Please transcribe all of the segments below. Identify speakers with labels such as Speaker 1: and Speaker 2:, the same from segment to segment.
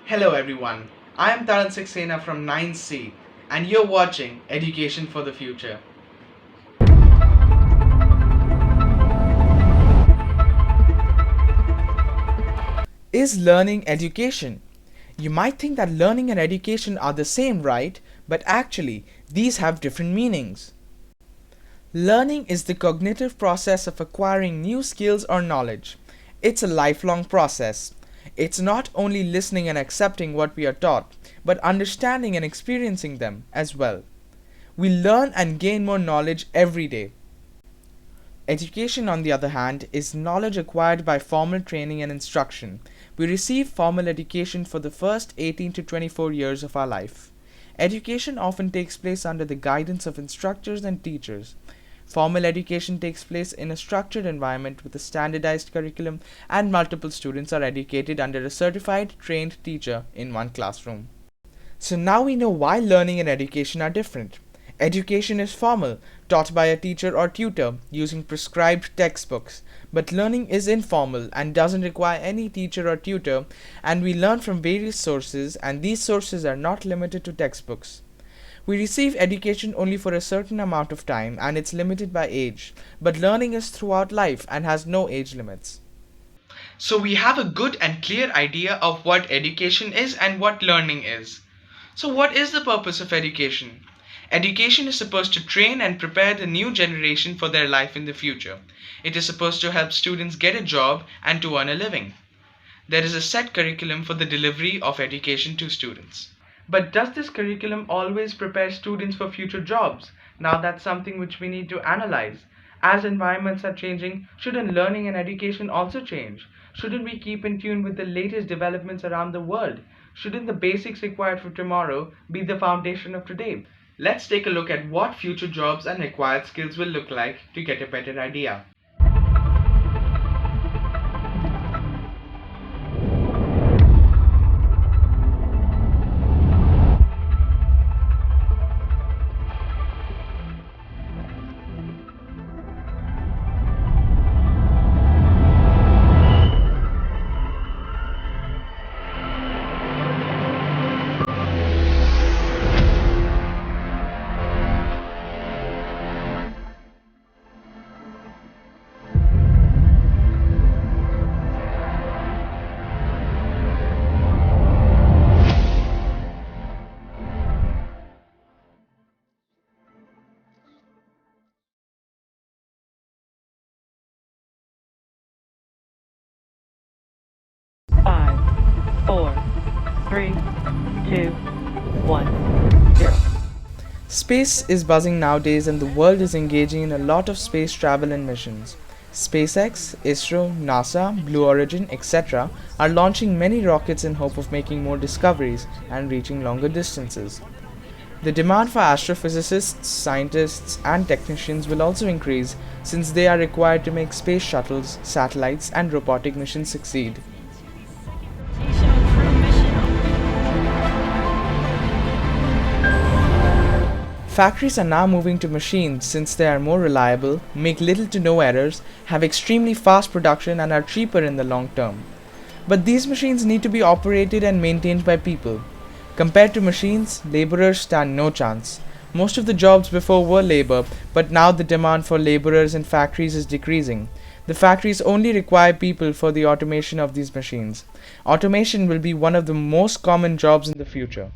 Speaker 1: Hello everyone, I am Taran Saxena from 9C and you're watching Education for the Future. Is learning education? You might think that learning and education are the same, right? But actually, these have different meanings. Learning is the cognitive process of acquiring new skills or knowledge. It's a lifelong process. It's not only listening and accepting what we are taught, but understanding and experiencing them as well. We learn and gain more knowledge every day. Education, on the other hand, is knowledge acquired by formal training and instruction. We receive formal education for the first 18 to 24 years of our life. Education often takes place under the guidance of instructors and teachers. Formal education takes place in a structured environment with a standardized curriculum, and multiple students are educated under a certified, trained teacher in one classroom. So now we know why learning and education are different. Education is formal, taught by a teacher or tutor using prescribed textbooks, but learning is informal and doesn't require any teacher or tutor, and we learn from various sources, and these sources are not limited to textbooks. We receive education only for a certain amount of time and it's limited by age, but learning is throughout life and has no age limits. So we have a good and clear idea of what education is and what learning is. So what is the purpose of education? Education is supposed to train and prepare the new generation for their life in the future. It is supposed to help students get a job and to earn a living. There is a set curriculum for the delivery of education to students. But does this curriculum always prepare students for future jobs? Now that's something which we need to analyze. As environments are changing, shouldn't learning and education also change? Shouldn't we keep in tune with the latest developments around the world? Shouldn't the basics required for tomorrow be the foundation of today? Let's take a look at what future jobs and required skills will look like to get a better idea.
Speaker 2: 3, 2, 1, 0.
Speaker 1: Space is buzzing nowadays, and the world is engaging in a lot of space travel and missions. SpaceX, ISRO, NASA, Blue Origin, etc. are launching many rockets in hope of making more discoveries and reaching longer distances. The demand for astrophysicists, scientists, and technicians will also increase since they are required to make space shuttles, satellites, and robotic missions succeed. Factories are now moving to machines since they are more reliable, make little to no errors, have extremely fast production, and are cheaper in the long term. But these machines need to be operated and maintained by people. Compared to machines, laborers stand no chance. Most of the jobs before were labor, but now the demand for laborers in factories is decreasing. The factories only require people for the automation of these machines. Automation will be one of the most common jobs in the future.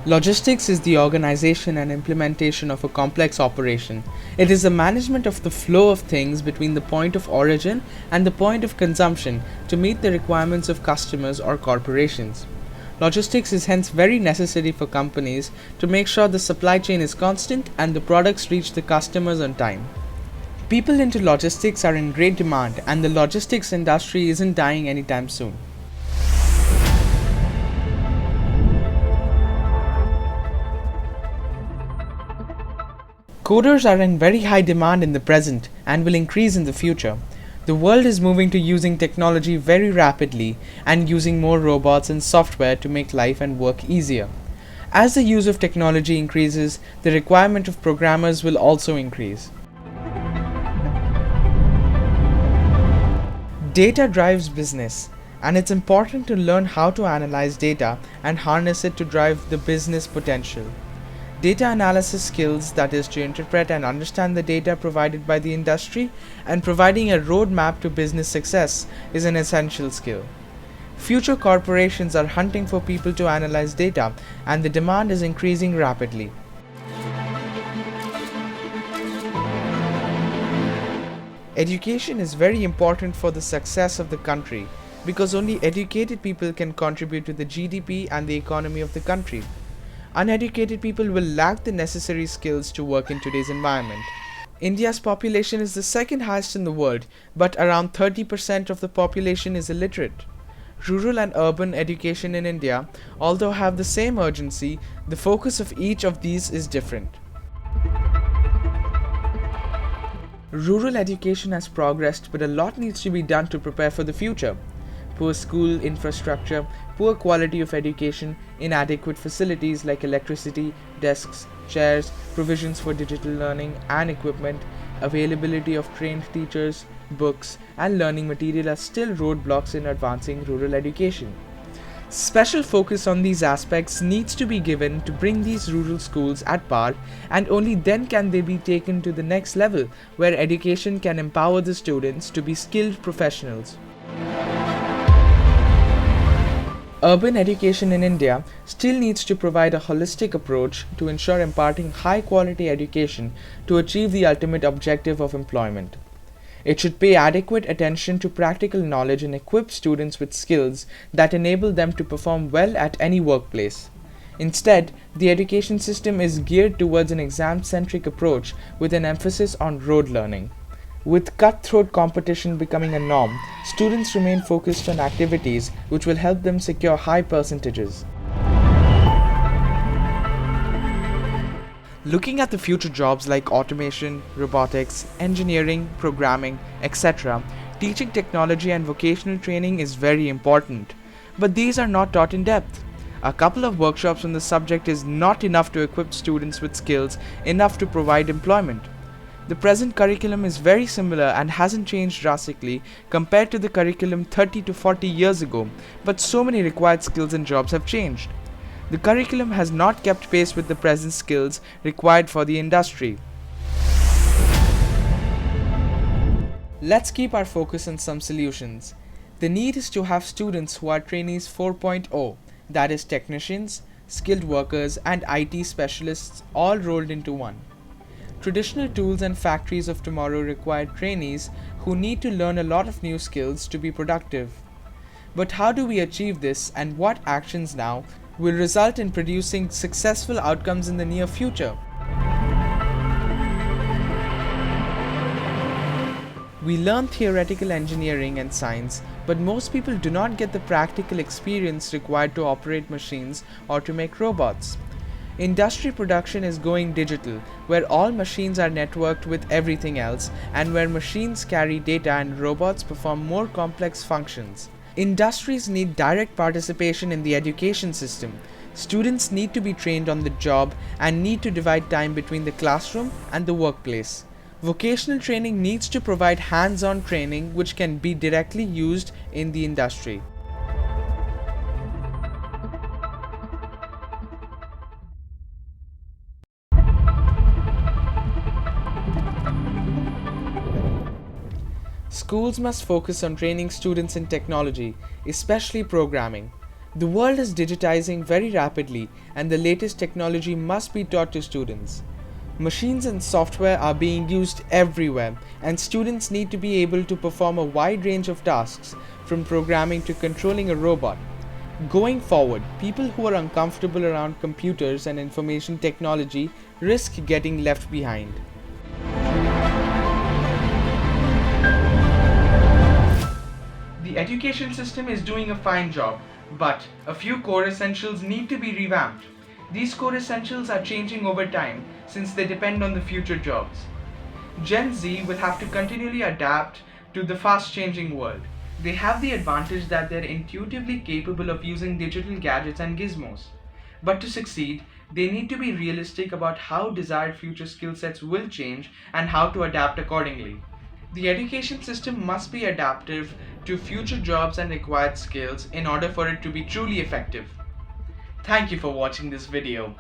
Speaker 1: Logistics is the organization and implementation of a complex operation. It is the management of the flow of things between the point of origin and the point of consumption to meet the requirements of customers or corporations. Logistics is hence very necessary for companies to make sure the supply chain is constant and the products reach the customers on time. People into logistics are in great demand, and the logistics industry isn't dying anytime soon. Coders are in very high demand in the present and will increase in the future. The world is moving to using technology very rapidly and using more robots and software to make life and work easier. As the use of technology increases, the requirement of programmers will also increase. Data drives business, and it's important to learn how to analyze data and harness it to drive the business potential. Data analysis skills, that is, to interpret and understand the data provided by the industry and providing a roadmap to business success, is an essential skill. Future corporations are hunting for people to analyze data, and the demand is increasing rapidly. Education is very important for the success of the country because only educated people can contribute to the GDP and the economy of the country. Uneducated people will lack the necessary skills to work in today's environment. India's population is the second highest in the world, but around 30% of the population is illiterate. Rural and urban education in India, although have the same urgency, the focus of each of these is different. Rural education has progressed, but a lot needs to be done to prepare for the future. Poor school infrastructure, poor quality of education, inadequate facilities like electricity, desks, chairs, provisions for digital learning and equipment, availability of trained teachers, books, and learning material are still roadblocks in advancing rural education. Special focus on these aspects needs to be given to bring these rural schools at par, and only then can they be taken to the next level where education can empower the students to be skilled professionals. Urban education in India still needs to provide a holistic approach to ensure imparting high quality education to achieve the ultimate objective of employment. It should pay adequate attention to practical knowledge and equip students with skills that enable them to perform well at any workplace. Instead, the education system is geared towards an exam-centric approach with an emphasis on rote learning. With cutthroat competition becoming a norm, students remain focused on activities which will help them secure high percentages. Looking at the future jobs like automation, robotics, engineering, programming, etc., teaching technology and vocational training is very important. But these are not taught in depth. A couple of workshops on the subject is not enough to equip students with skills enough to provide employment. The present curriculum is very similar and hasn't changed drastically compared to the curriculum 30 to 40 years ago, but so many required skills and jobs have changed. The curriculum has not kept pace with the present skills required for the industry. Let's keep our focus on some solutions. The need is to have students who are trainees 4.0, that is technicians, skilled workers, and IT specialists all rolled into one. Traditional tools and factories of tomorrow require trainees who need to learn a lot of new skills to be productive. But how do we achieve this, and what actions now will result in producing successful outcomes in the near future? We learn theoretical engineering and science, but most people do not get the practical experience required to operate machines or to make robots. Industry production is going digital, where all machines are networked with everything else, and where machines carry data and robots perform more complex functions. Industries need direct participation in the education system. Students need to be trained on the job and need to divide time between the classroom and the workplace. Vocational training needs to provide hands-on training which can be directly used in the industry. Schools must focus on training students in technology, especially programming. The world is digitizing very rapidly, and the latest technology must be taught to students. Machines and software are being used everywhere, and students need to be able to perform a wide range of tasks, from programming to controlling a robot. Going forward, people who are uncomfortable around computers and information technology risk getting left behind. The education system is doing a fine job, but a few core essentials need to be revamped. These core essentials are changing over time since they depend on the future jobs. Gen Z will have to continually adapt to the fast changing world. They have the advantage that they're intuitively capable of using digital gadgets and gizmos. But to succeed, they need to be realistic about how desired future skill sets will change and how to adapt accordingly. The education system must be adaptive to future jobs and required skills in order for it to be truly effective. Thank you for watching this video.